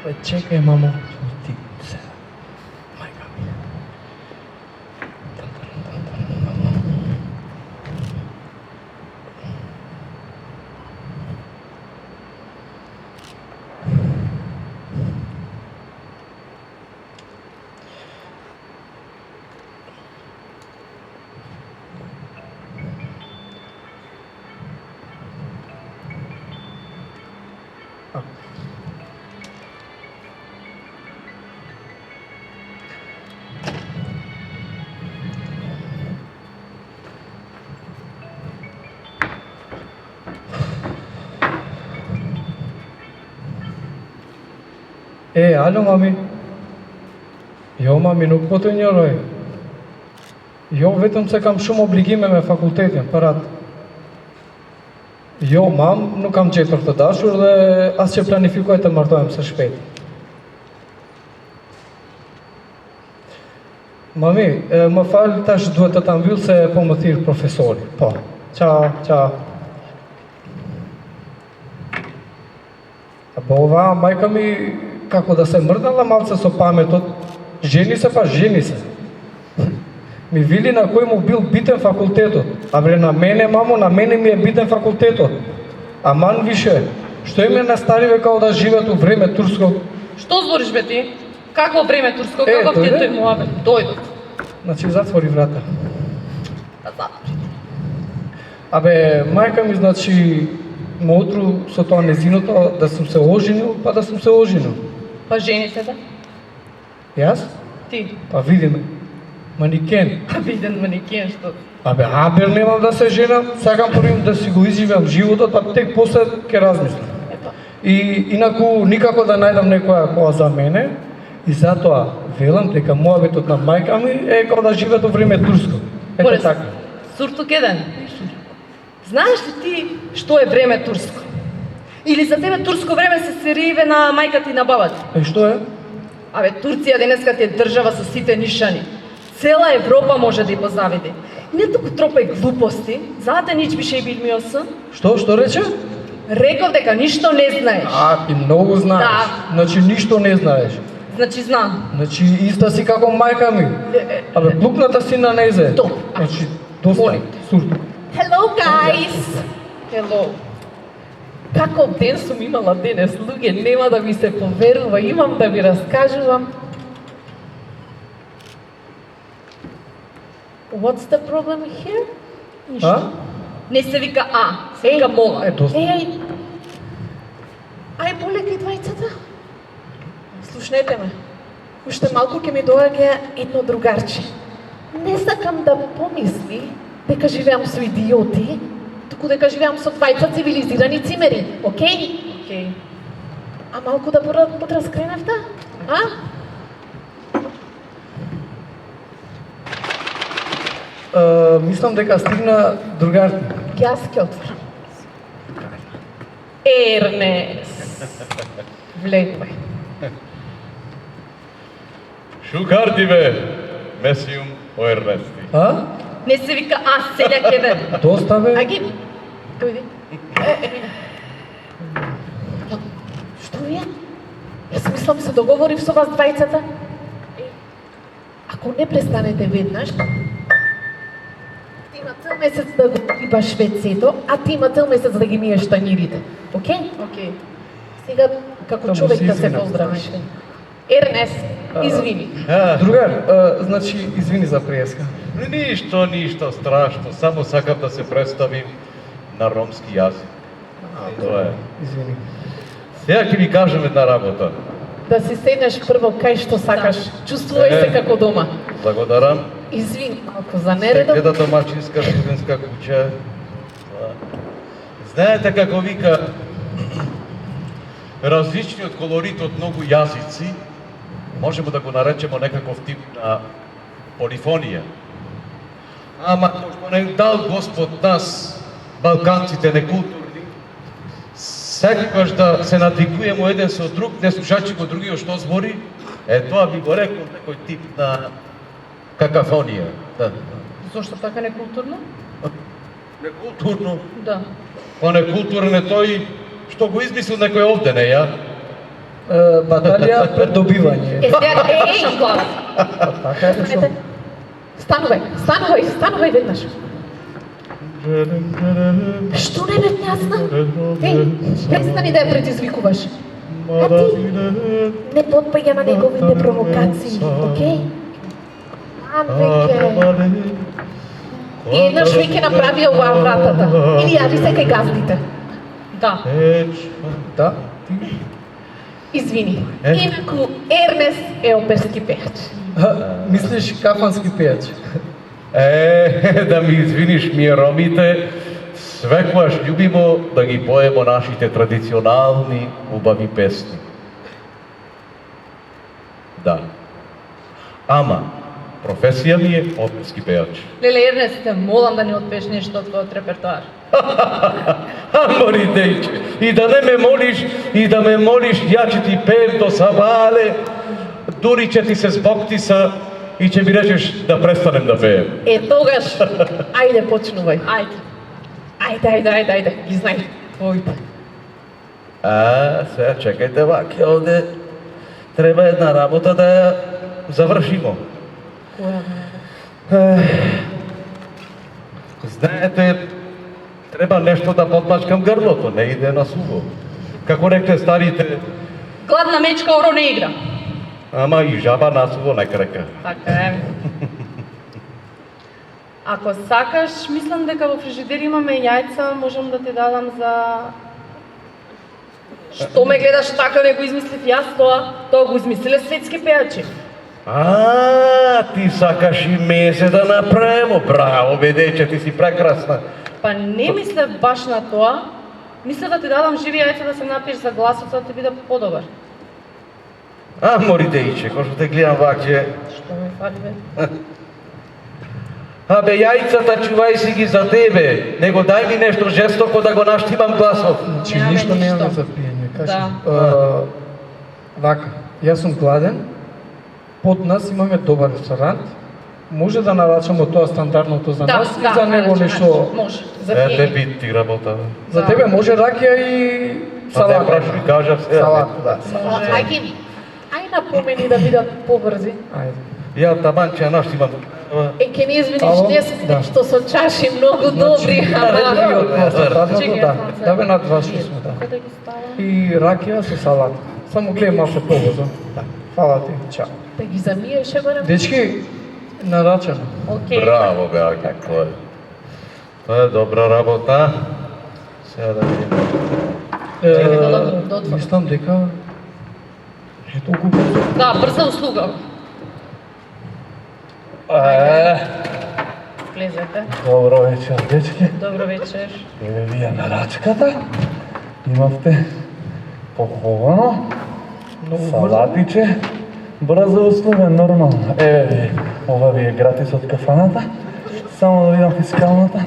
Čekaj, maмо, ti se. Majka mi. Alo mami. Jo mami, nuk po të njëroj. Jo, vetëm se kam shumë obligime me fakultetin, parat. Jo, mam, nuk kam gjetur të dashur dhe as që planifikoj të martohem së shpejt. Mami, më falë, tash duhet të ta mbyll se po më thirr profesori. Po, qa. Bova, majka mi, kako da se mrdala malce so pametot, ženi se pa ženi se. Mi vili na koji mu bil biten fakultetot, a bre na mene, mamo, na mene mi je biten fakultetot. Аман више, што им е на стариве као да живеат у време турско? Што збориш бе ти? Какво време турско? Каков ти е тој муабет? Дојдот. Значи затвори врата. Да затвори. Абе, мајка ми, значи, моутру со тоа незиното да сум се оженил, па да сум се оженил. Па жени се да? Јас? Ти. Па видиме. Маникен. Па виден маникен, што? Абе, немам да се женам, сакам првим да си го изживеам животот, па тек после ќе размислам. И инаку никако да најдам некоја која за мене, и затоа велам дека муабетот на мајка ми е као да живеат во време турско. Ето така. Суртук еден. Знаеш ли ти што е време турско? Или за тебе турско време се свериве на мајка ти и на баба ти? Што е? Абе, Турција денеска ти е држава со сите нишани. Цела Европа може да ја позавиди. Не туку тропај глупости, заата нич бише и билмиоса. Што рече? Реков дека ништо не знаеш. Ти многу знаеш. Да. Значи ништо не знаеш. Значи знам. Значи иста си како мајка ми. Абе, плукната си на незе. Топ. Значи, доста. Суртук. Hello guys. Hello. Каков ден сум имала денес, луѓе, нема да ми се поверува, имам да ви раскажувам. What's the problem here? Ништо. Не се вика А, се вика мола. Ај полека двајцата. Слушнете ме. Уште малку ќе ми доаѓа едно другарче. Не сакам да помисли дека живеам со идиоти, туку дека живеам со двајца цивилизирани цимери, окей? Окей. А малку да подраскреневте? А? Мислам дека стигна другарти. Јас ќе отворам. Ернес. Влегувај. Шукарти бе, месиум о Ернести. Не се вика А, селјак еден. Доста бе. Аги, дојди. Што вие? Јас мислам се договорив со вас двајцата. Ако не престанете веднаш, ти има цел месец да го пипаш вецето, а ти има цел месец да ги миеш штанирите. Окей? Окей. Сега, како човек да се поздравиш. Ернест, извини. Другар, значи, извини за приеска. Ништо страшно, само сакам да се представим на ромски јазик. Тоа е. Извини. Сега ќе ви кажем една работа. Да си седнеш прво кај што сакаш. Чувствувај се како дома. Благодарам. Извини малку за нередот. Гледа домачинска студентска куќа. Знаете како вика, различниот колорит од многу јазици, можеме да го наречеме некаков тип на полифонија. Ама, кога не дал Господ нас, балканците некултурни, секогаш да се надвикуваме еден со друг, не слушачи го другиот што збори, тоа би го рекол некој тип на какафонија. Да. Зошто така некултурно? Некултурно? Да. Па некултурен е тој што го измислил некој овде, не ја? Баталија пред добивање. Сега, слушам глава. Така е што? Станувај веднаш. Што не бе јасна? Престани да ја предизвикуваш. А ти не подпаѓа на неговите провокации, окей? Веќе. И еднаш веќе направи оваа вратата. Или јави се кај газдите. Да. Да? Извини. Инаку Ернест е оперски пејач. Мислиш кафански пејач? Да ми извиниш, ние ромите свекогаш љубимо да ги поемо нашите традиционални убави песни. Да. Ама, професија ми е оперски пејач. Леле Ернест, те молам да не отпееш нешто од твојот репертоар. Амори дејче, и да не ме молиш, и да ме молиш, ја ќе ти пеем до сабале, дури ќе ти се збоктиса и ќе ми речеш да престанем да пеем. Тогаш, ајде почнувај. Ајде. Ајде, ги знај твоите. Сега чекајте ваке, овде треба една работа да ја завршимо. Знаете, треба нешто да подмачкам грлото, не иде на сухо. Како рекле старите, Гладна мечка оро не игра. ама и жаба на сухо не крека. Така е. Ако сакаш, мислам дека во фрижидер имаме јајца, можам да ти дадам за... Што ме гледаш така, не го измислив јас тоа? Тоа го измислиле светски пејачи. Ти сакаш и месе да направимо. Браво, бе, дече, ти си прекрасна. Па не мислев баш на тоа. Мислев да ти дадам живи јајца да се напиеш за гласот, за да ти биде подобар. Мори дејче, кој што те гледам ваќе. Што ме фали, бе? Бе, јајцата чувај си ги за тебе. Него дај ми нешто жестоко да го наштимам гласов. Значи Немаме ништо ништо. немаме за пиење, кажи. Да. Вака, јас сум гладен, под нас имаме добар ресторант, може да нарачаме тоа стандардното за нас и за него нешто... Може, за Те пиење. би ти работа. За тебе може ракија и Салат. салат. Праш ми кажав сега. Салат, да. Ај напомени да бидат побрзи. Ајде. Ја таман ќе ја наштимам. Ке не извиниш, Ало? днес Да. што со чаши многу добри. Наредби од стандардното, Чекај, да. само Да бе се- над вас што сме, да. Каде ги ставам? И ракија со салат. Само гледај малку побрзо. Да. Фала ти, чао. Да ги замиеше барем. Дечки, нарачано. Окей. Браво, бе, Аки, тоа е добра работа. Сега да видим. Чекај да отворам. Мислам дека е толку брзо. Да, брза услуга. Влезете. Добро вечер, дечки. Добро вечер. Еве вие на рачката. Имавте поховано, салатиче, брза услуга, нормално. Еве ви, ова ви е гратис од кафаната. Само да видам фискалната.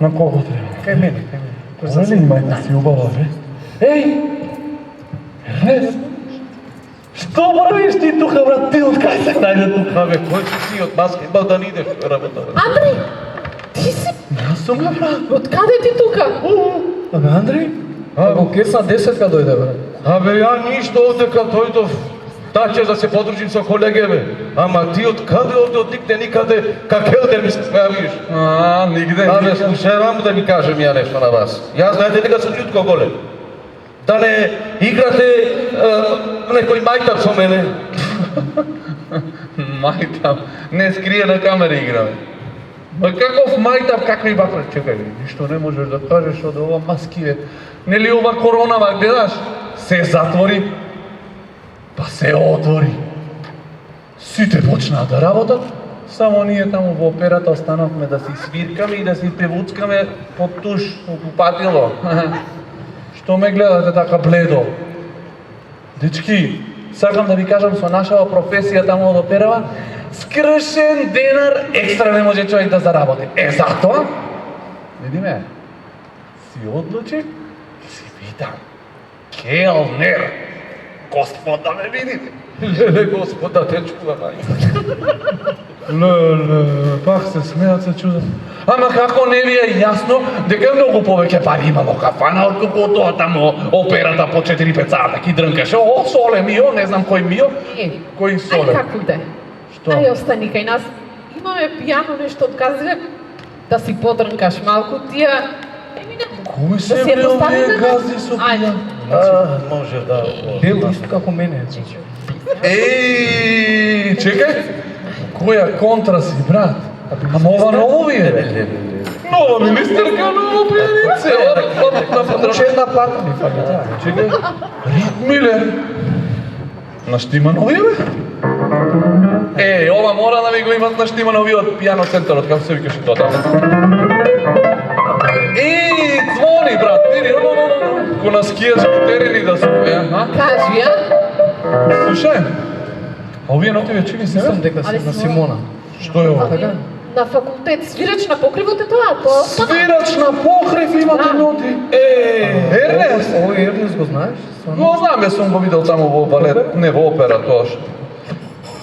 На колко треба? Кај мене, кај мене. Зали имајте си убава, бе? Еј! Ернест! Што правиш ти тука, брат? Ти од кај се најде тука? Бе, кој си ти од маска имал да не идеш работа? Андреј, ти си... Јас сум га, брат. Од каде ти тука? Абе, Андреј? Во кесна 10 дојде, бре. Бе, ја ништо овде кад дојдов. Таче да се подружим со колеге, бе. Ама ти од каде овде од никде никаде, как елдер ми се појавиш? Нигде. Бе, слушај, вам да ви кажем ја нешто на вас. Јас знаете дека сум љутко голем. Да не играте некој мајтап со мене. Мајтап, не скрие на камера играме. Ма каков мајтап, какви бакра? Чекај, ништо не можеш да кажеш од ова маскиве. Нели ова корона, ма гледаш? Се затвори, па се отвори. Сите почнаа да работат, само ние таму во операта останавме да си свиркаме и да си певуцкаме под туш, окупатило. Што ме гледате така бледо? Дечки, сакам да ви кажам со нашава професија таму од операва, скршен денар екстра не може човек да заработи. Затоа, види ме, си одлучи и си питам, келнер, господ да ме видите. Леле, Господа, те чува, Леле, пак се смеат, се чудам. Ама како не ви е јасно дека многу повеќе пари има во кафана отколку тоа таму операта по 4-5 сата ки дрнкаше. О, соле мио, не знам кој мио, кој соле. Ај како да. Што? Ај остани кај нас. Имаме пијано нешто од газле да си подрнкаш малку тија. Кој се Да си бе овие едноставно гази со Ајде. пијан? Може да... Бил исто како мене. Еј, чекај. Која контра си, брат? Ама ова ново ви е? Нова министерка, нова пијанице. Уште една плата ми фали, да. Чекај. Рит Милер. На штима нови бе? Ова мора да ви го имат на штима нови од пијано центарот, како се викаше тоа таму. Звони, брат, види, ко на скијачки терени да се, а? Кажи, а? Слушај, а овие ноти чини се, Мислам бе? дека Али си на си Симона. Што е ова? Така? На факултет свиреч на покривот е тоа, Свирач на покрив имате Да. ноти. Ернест! Овој Ернест го знаеш? Го знам, јас сум го видел таму во балет, не во опера, тоа што.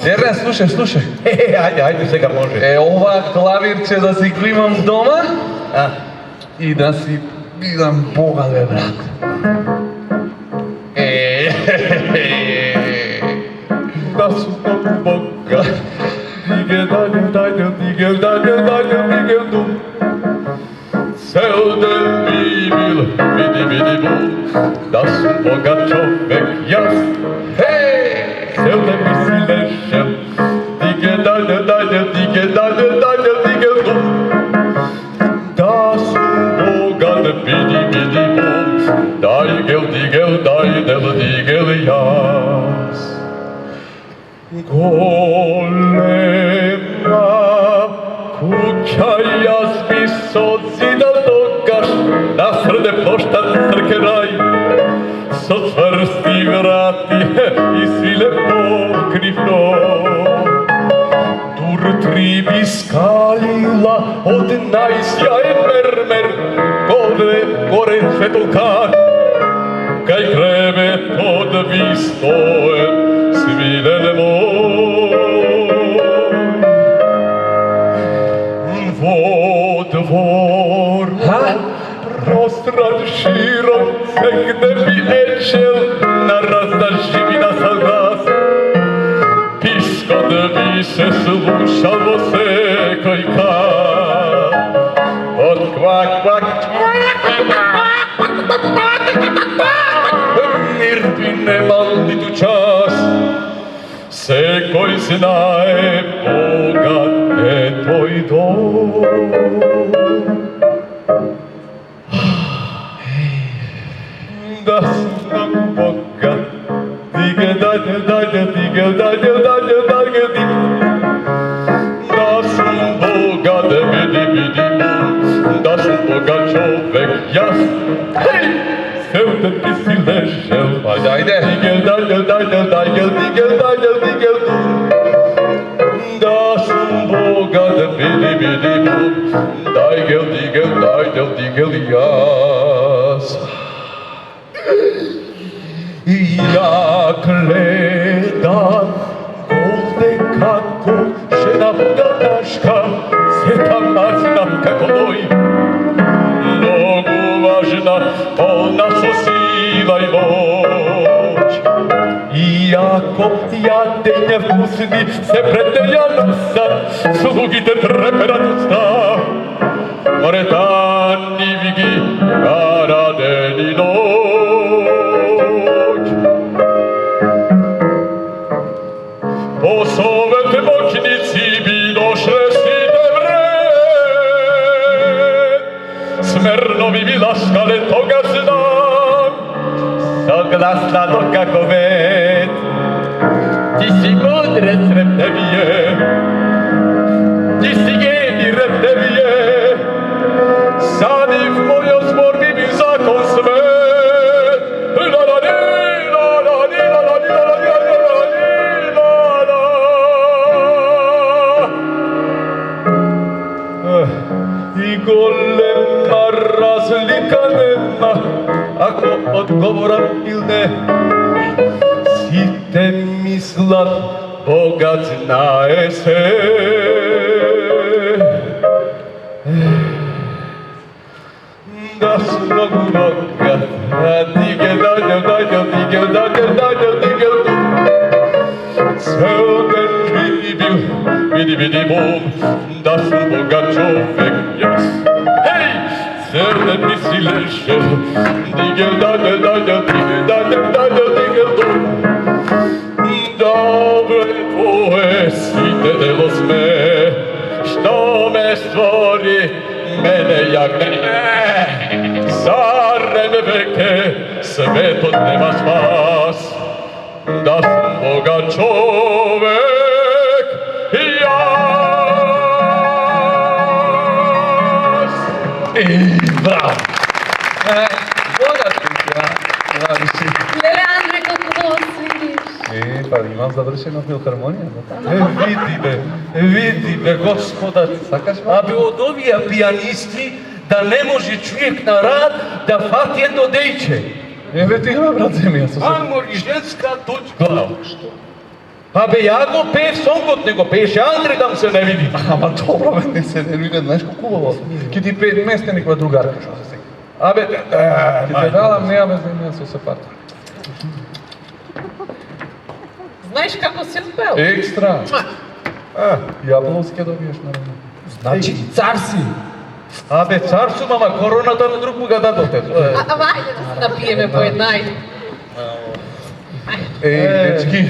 Ернест, слушај. Ајде, сега може. Ова клавирче да си го имам дома и да си бидам богат, брат. Да сум многу богат. Диге, цел ден би бил, види бу, да сум богат човек, јас. Цел ден би си лежел, диге, ду. Да сум богат, види бу, дигел јас. Голема куќа јас би созидал тогаш на срде плоштад цркерај со цврсти врати и свиле покривно. Дур три би скалила од најсјаен мермер горе светолкак кај креветот би стоен свилен мој. Во двор простран широк секде би ечел на разна живина салгас. Пискот би се слушал во секој кат. Од квак, мир би немал ниту час. Секој знае богат е тој дом. Да сум богат, диге, дајде, диге. Да сум богат, види бу, да сум богат човек, јас. Селден би си лежел, Ајде. Digel, da sum bogad, bidi bu, digel, jas. Ja gledam ovde kako žena bogataška se tamazna kako doj. Mnogo važna, polna so sila i moć. Iako jade nevkusni se predelja nosa, slugite treperat usta. More dani vigi, a raden i noć. Po sovete moćnici bi došle site vred. Smerno bi mi laskale, toga znam. Soglasna do kako vet. Ti si mudre sretevije. Ti si geni retevije. Sadi v moj zbor bi mi zakon svet. La la di, la la di, la la di, la la di, la la di, la la. I golema razlika nema, ako odgovoram ili ne. Site mi мислат, Богат знае се. Да сум многу богат, дигел. Цел ден види бум, да сум богат човек, јас. Хеј! Цел ден ми си леше, дигел. Добре твое сите дело сме, што ме створи, мене јак не. Зарем веке, светот нема спас, да сум богат човек, јас. Браво! Богат си, браво си. Леле, Андре, колку хубаво свириш. Па имам завршено филхармонија, да така? Види бе, Господа. Сакаш ма? Абе, од овие пианисти, да не може човек на рад да фати едно дејче. Еве ти га, брат, земја, со се... Амор и женска точка. Абе, ја го пеев сонгот, не го пееше Андре, да му се не види. Ама добро, бе, не се нервира, знаеш колку хубаво. Ке ти пее месте некоја другарка, што се сека. Абе, Ке те далам, неа без земја, со се парта. Знаеш како си успел? Екстра! Јаблонски ќе добиеш, наравно. Значи, цар си. абе, цар сум, ама короната на друг му га дадоте. Ајде да се напиеме по една. Еј, дечки,